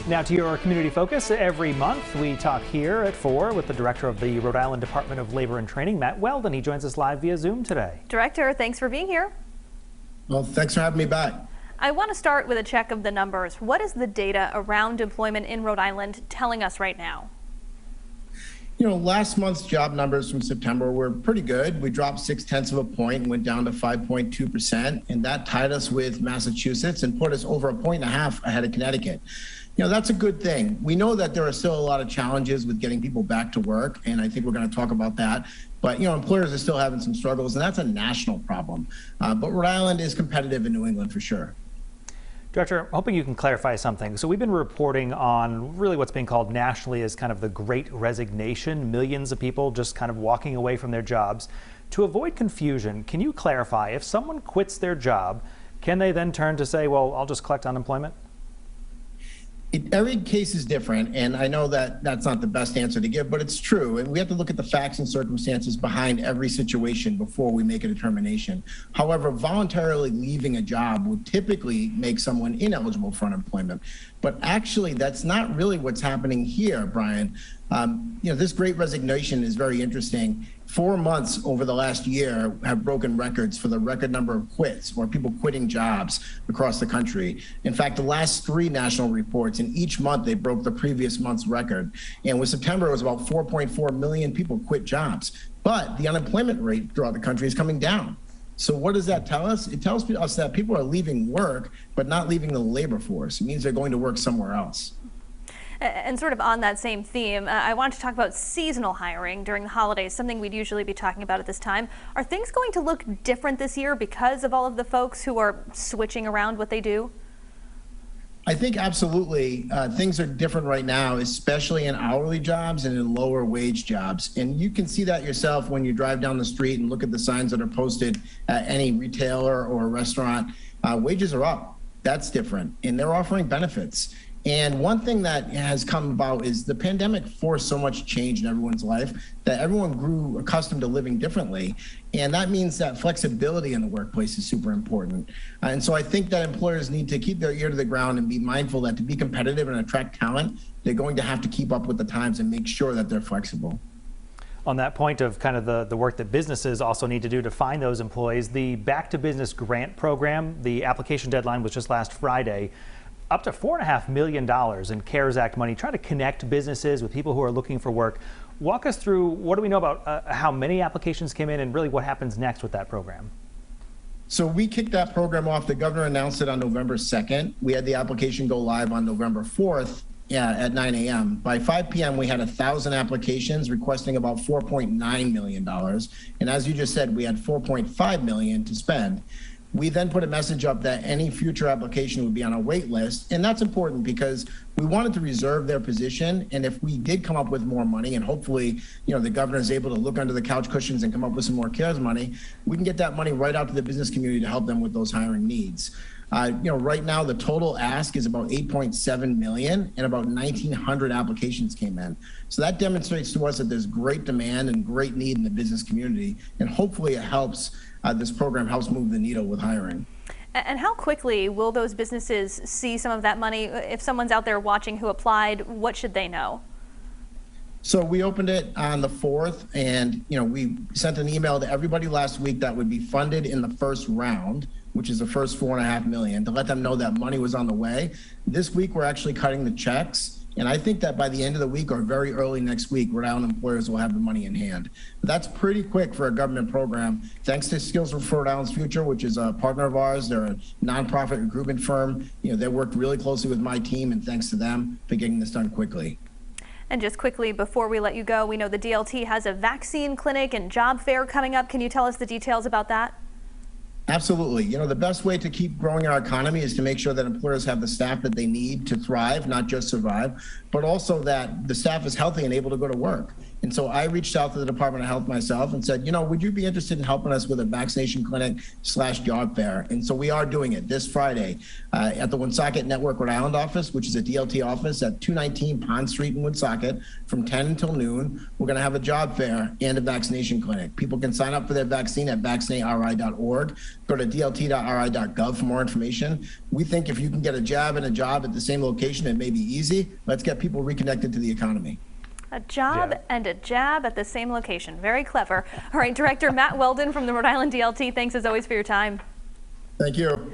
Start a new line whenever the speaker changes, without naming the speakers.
Now to your community focus. Every month we talk here at 4 with the director of the Rhode Island Department of Labor and Training, Matt Weldon. He joins us live via Zoom today.
Director, thanks for being here.
Well, thanks for having me back.
I want to start with a check of the numbers. What is the data around employment in Rhode Island telling us right now?
You know, last month's job numbers from September were pretty good. We dropped 0.6 of a point and went down to 5.2%, and that tied us with Massachusetts and put us over 1.5 points ahead of Connecticut. You know, that's a good thing. We know that there are still a lot of challenges with getting people back to work, and I think we're going to talk about that. But, you know, employers are still having some struggles, and that's a national problem. But Rhode Island is competitive in New England for sure.
Director, I'm hoping you can clarify something. So we've been reporting on really what's being called nationally as kind of the Great Resignation, millions of people just kind of walking away from their jobs. To avoid confusion, can you clarify, if someone quits their job, can they then turn to say, well, I'll just collect unemployment?
Every case is different, and I know that that's not the best answer to give, but it's true. And we have to look at the facts and circumstances behind every situation before we make a determination. However, voluntarily leaving a job would typically make someone ineligible for unemployment. But actually, that's not really what's happening here, Brian. You know, this Great Resignation is very interesting. 4 months over the last year have broken records for the record number of quits, or people quitting jobs across the country. In fact, the last 3 national reports, in each month they broke the previous month's record. And with September, it was about 4.4 million people quit jobs. But the unemployment rate throughout the country is coming down. So what does that tell us? It tells us that people are leaving work, but not leaving the labor force. It means they're going to work somewhere else.
And sort of on that same theme, I want to talk about seasonal hiring during the holidays, something we'd usually be talking about at this time. Are things going to look different this year because of all of the folks who are switching around what they do?
I think absolutely. Things are different right now, especially in hourly jobs and in lower wage jobs. And you can see that yourself when you drive down the street and look at the signs that are posted at any retailer or restaurant. Wages are up. That's different. And they're offering benefits. And one thing that has come about is the pandemic forced so much change in everyone's life that everyone grew accustomed to living differently. And that means that flexibility in the workplace is super important. And so I think that employers need to keep their ear to the ground and be mindful that to be competitive and attract talent, they're going to have to keep up with the times and make sure that they're flexible.
On that point of kind of the work that businesses also need to do to find those employees, the Back to Business Grant Program, the application deadline was just last Friday. Up to $4.5 million in CARES Act money, trying to connect businesses with people who are looking for work. Walk us through, what do we know about how many applications came in and really what happens next with that program?
So we kicked that program off. The governor announced it on November 2nd. We had the application go live on November 4th at 9 a.m. By 5 p.m., we had 1,000 applications requesting about $4.9 million. And as you just said, we had $4.5 million to spend. We then put a message up that any future application would be on a wait list. And that's important because we wanted to reserve their position. And if we did come up with more money, and hopefully, you know, the governor is able to look under the couch cushions and come up with some more CARES money, we can get that money right out to the business community to help them with those hiring needs. You know, right now the total ask is about 8.7 million and about 1,900 applications came in. So that demonstrates to us that there's great demand and great need in the business community. And hopefully it helps, this program helps move the needle with hiring.
And how quickly will those businesses see some of that money? If someone's out there watching who applied, what should they know?
So we opened it on the 4th, and you know, we sent an email to everybody last week that would be funded in the first round, which is the first $4.5 million, to let them know that money was on the way. This week, we're actually cutting the checks. And I think that by the end of the week or very early next week, Rhode Island employers will have the money in hand. But that's pretty quick for a government program. Thanks to Skills for Rhode Island's Future, which is a partner of ours. They're a nonprofit recruitment firm. You know, they worked really closely with my team, and thanks to them for getting this done quickly.
And just quickly, before we let you go, we know the DLT has a vaccine clinic and job fair coming up. Can you tell us the details about that?
Absolutely. You know, the best way to keep growing our economy is to make sure that employers have the staff that they need to thrive, not just survive, but also that the staff is healthy and able to go to work. And so I reached out to the Department of Health myself and said, would you be interested in helping us with a vaccination clinic/job fair? And so we are doing it this Friday at the Woonsocket Network Rhode Island office, which is a DLT office at 219 Pond Street in Woonsocket from 10 until noon. We're going to have a job fair and a vaccination clinic. People can sign up for their vaccine at vaccinateri.org. Go to dlt.ri.gov for more information. We think if you can get a jab and a job at the same location, it may be easy. Let's get people reconnected to the economy.
A job and a jab at the same location. Very clever. All right, Director Matt Weldon from the Rhode Island DLT, thanks as always for your time.
Thank you.